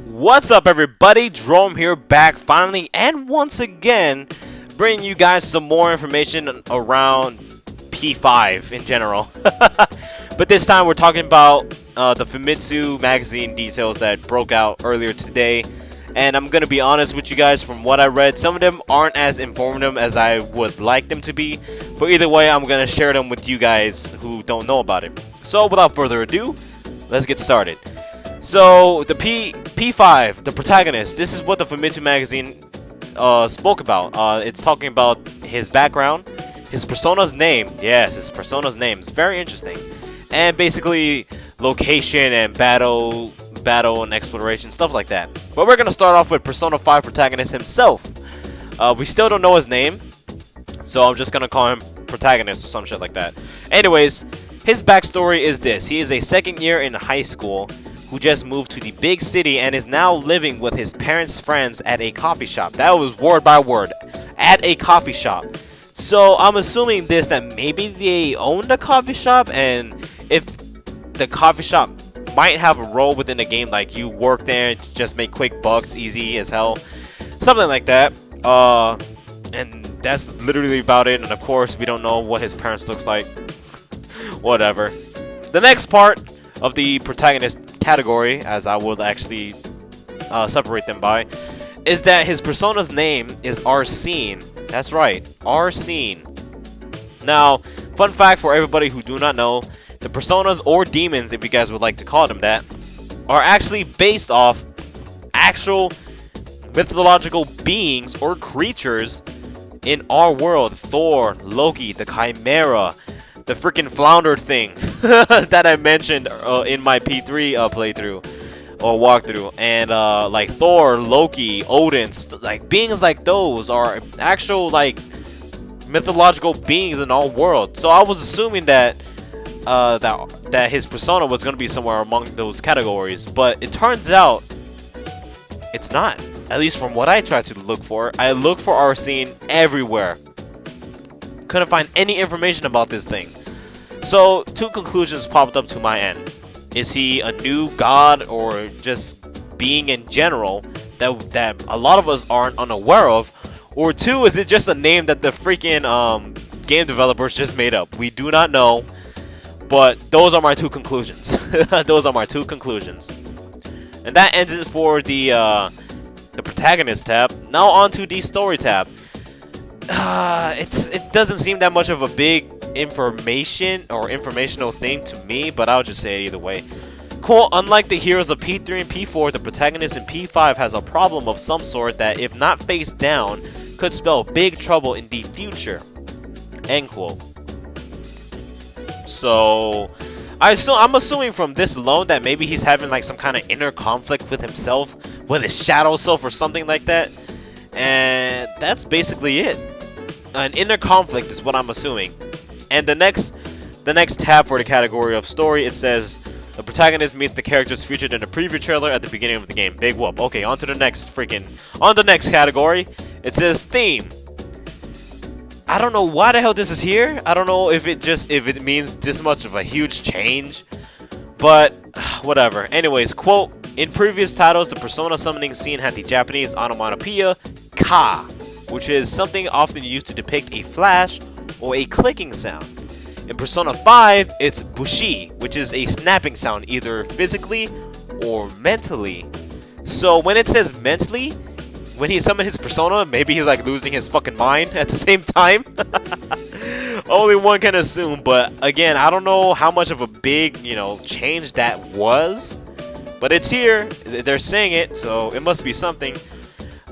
What's up, everybody? Jerome here, back finally and once again, bringing you guys some more information around P5 in general. But this time we're talking about the Famitsu magazine details that broke out earlier today. And I'm gonna be honest with you guys, from what I read, some of them aren't as informative as I would like them to be. But either way, I'm gonna share them with you guys who don't know about it. So without further ado, let's get started. So the P5, the protagonist, this is what the Famitsu magazine spoke about. It's talking about his background, his persona's name. Yes, his persona's name. It's very interesting. And basically location and battle and exploration, stuff like that. But we're gonna start off with Persona 5 protagonist himself. We still don't know his name, so I'm just gonna call him Protagonist or some shit like that. Anyways, his backstory is this: he is a second year in high school who just moved to the big city and is now living with his parents' friends at a coffee shop. That was word by word, at a coffee shop. So I'm assuming that maybe they own the coffee shop, and if the coffee shop might have a role within the game, like you work there and just make quick bucks, easy as hell, something like that. And that's literally about it. And of course, we don't know what his parents looks like. Whatever. The next part of the protagonist category, as I would actually separate them by, is that his persona's name is Arsene. That's right, Arsene. Now, fun fact for everybody who do not know, the personas, or demons if you guys would like to call them that, are actually based off actual mythological beings or creatures in our world. Thor, Loki, the Chimera, the freaking flounder thing that I mentioned in my P3 playthrough or walkthrough, and like Thor, Loki, Odin, like beings like those are actual like mythological beings in our world. So I was assuming that that his persona was gonna be somewhere among those categories, but it turns out it's not. At least from what I tried to look for, I looked for Arsene everywhere. Couldn't find any information about this thing. So two conclusions popped up to my end. Is he a new god or just being in general that a lot of us aren't unaware of? Or two, is it just a name that the freaking game developers just made up? We do not know. But those are my two conclusions. Those are my two conclusions. And that ends it for the protagonist tab. Now on to the story tab. It doesn't seem that much of a big informational thing to me, but I'll just say it either way. Quote, unlike the heroes of P3 and P4, the protagonist in P5 has a problem of some sort that, if not faced down, could spell big trouble in the future. End quote. So I'm assuming from this alone that maybe he's having like some kind of inner conflict with himself, with his shadow self or something like that. And that's basically it. An inner conflict is what I'm assuming. And the next tab for the category of story, it says the protagonist meets the characters featured in the preview trailer at the beginning of the game. Big whoop. Okay, on to the next category. It says theme. I don't know why the hell this is here. I don't know if it means this much of a huge change, but whatever. Anyways, quote, in previous titles, the persona summoning scene had the Japanese onomatopoeia ka, which is something often used to depict a flash or a clicking sound. In Persona 5, it's bushi, which is a snapping sound, either physically or mentally. So when it says mentally, when he summoned his persona, maybe he's like losing his fucking mind at the same time. Only one can assume, but again, I don't know how much of a big, change that was. But it's here, they're saying it, so it must be something.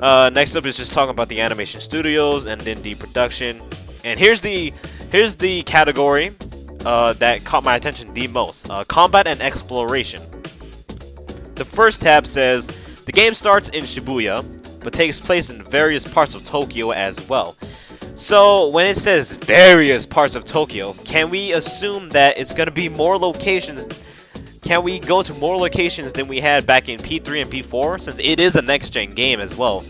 Next up is just talking about the animation studios and then the production. And here's the category that caught my attention the most: combat and exploration. The first tab says the game starts in Shibuya, but takes place in various parts of Tokyo as well. So when it says various parts of Tokyo, can we assume that it's gonna be more locations? Can we go to more locations than we had back in P3 and P4, since it is a next-gen game as well?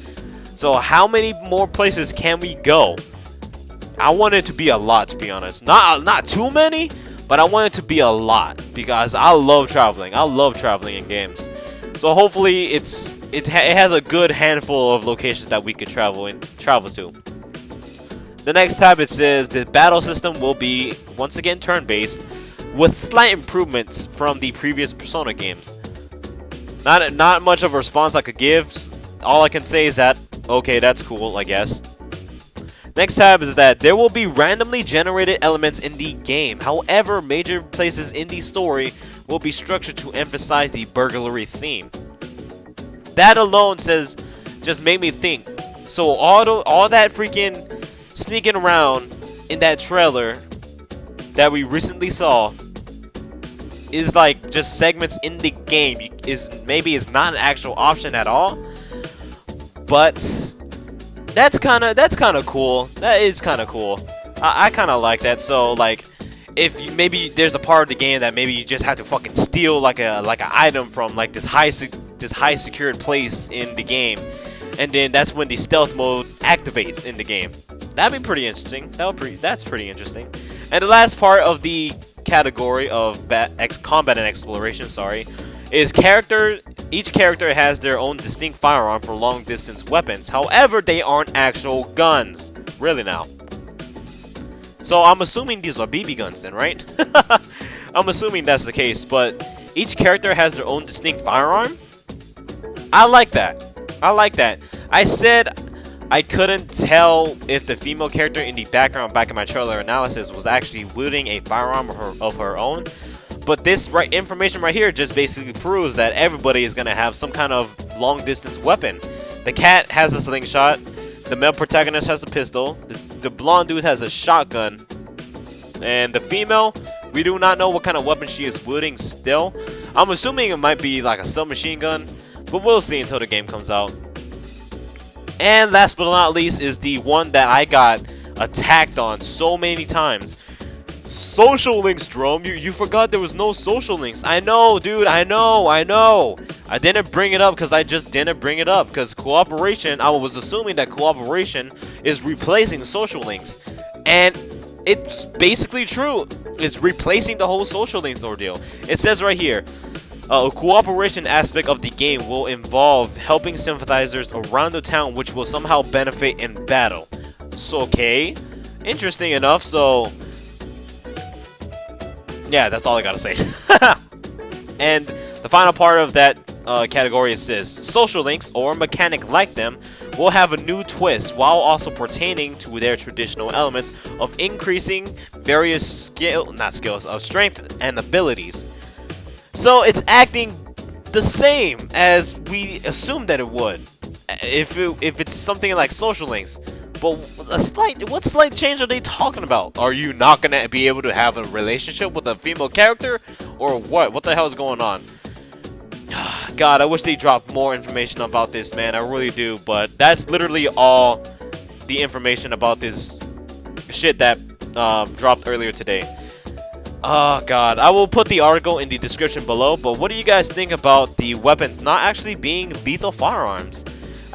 So how many more places can we go? I want it to be a lot, to be honest. Not too many, but I want it to be a lot, because I love traveling. I love traveling in games. So hopefully it has a good handful of locations that we could travel to. The next tab, it says the battle system will be once again turn-based with slight improvements from the previous Persona games. Not much of a response I could give. All I can say is that okay, that's cool, I guess. Next tab is that there will be randomly generated elements in the game. However, major places in the story will be structured to emphasize the burglary theme. That alone just made me think. So all that freaking sneaking around in that trailer that we recently saw is like just segments in the game. Maybe it's not an actual option at all, but that's kind of cool. That is kind of cool. I kind of like that. So like, if maybe there's a part of the game that maybe you just have to fucking steal like an item from like this high secured place in the game, and then that's when the stealth mode activates in the game. That'd be pretty interesting. That's pretty interesting. And the last part of the category of combat and exploration, is each character has their own distinct firearm for long distance weapons. However, they aren't actual guns. Really now. So I'm assuming these are BB guns then, right? I'm assuming that's the case, but each character has their own distinct firearm? I like that. I said I couldn't tell if the female character in the background back in my trailer analysis was actually wielding a firearm of her own. But this information right here just basically proves that everybody is going to have some kind of long distance weapon. The cat has a slingshot. The male protagonist has a pistol. The blonde dude has a shotgun. And the female, we do not know what kind of weapon she is wielding still. I'm assuming it might be like a submachine gun, but we'll see until the game comes out. And last but not least is the one that I got attacked on so many times. Social links, Jerome. You forgot there was no social links. I know, dude. I know. I didn't bring it up because I just didn't bring it up. Because cooperation, I was assuming that cooperation is replacing social links. And it's basically true. It's replacing the whole social links ordeal. It says right here, a cooperation aspect of the game will involve helping sympathizers around the town, which will somehow benefit in battle. So, okay. Interesting enough, so yeah, that's all I gotta say. And the final part of that category says social links or a mechanic like them will have a new twist while also pertaining to their traditional elements of increasing various strength and abilities. So it's acting the same as we assumed that it would if it's something like social links. But what slight change are they talking about? Are you not gonna be able to have a relationship with a female character, or what? What the hell is going on? God, I wish they dropped more information about this, man. I really do. But that's literally all the information about this shit that dropped earlier today. Oh God, I will put the article in the description below. But what do you guys think about the weapons not actually being lethal firearms?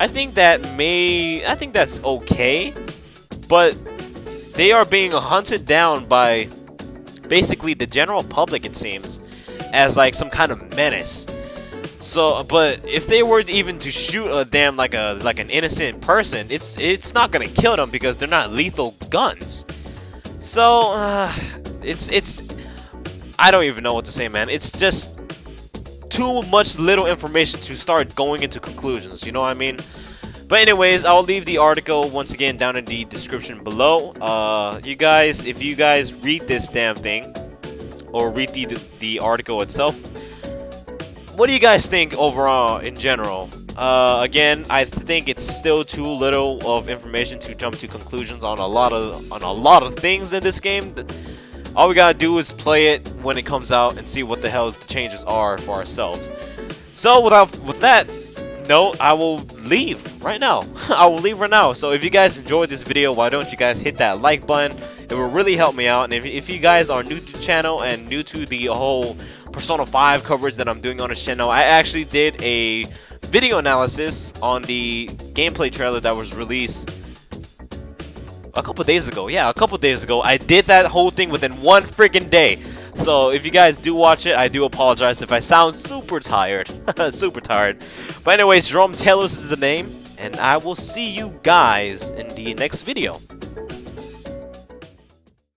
I think that's okay, but they are being hunted down by basically the general public, it seems, as like some kind of menace. So, but if they were even to shoot a damn like an innocent person, it's not gonna kill them because they're not lethal guns. So, it's I don't even know what to say, man. It's just too much little information to start going into conclusions, you know what I mean? But anyways, I'll leave the article once again down in the description below. You guys, if you guys read this damn thing or read the article itself, what do you guys think overall in general? Again, I think it's still too little of information to jump to conclusions on a lot of things in this game. All we gotta do is play it when it comes out and see what the hell the changes are for ourselves. So with that note, I will leave right now. I will leave right now. So if you guys enjoyed this video, why don't you guys hit that like button? It will really help me out. And if you guys are new to the channel and new to the whole Persona 5 coverage that I'm doing on this channel, I actually did a video analysis on the gameplay trailer that was released a couple days ago. Yeah, a couple days ago. I did that whole thing within one freaking day. So if you guys do watch it, I do apologize if I sound super tired. Super tired. But anyways, JeromeTelos is the name, and I will see you guys in the next video.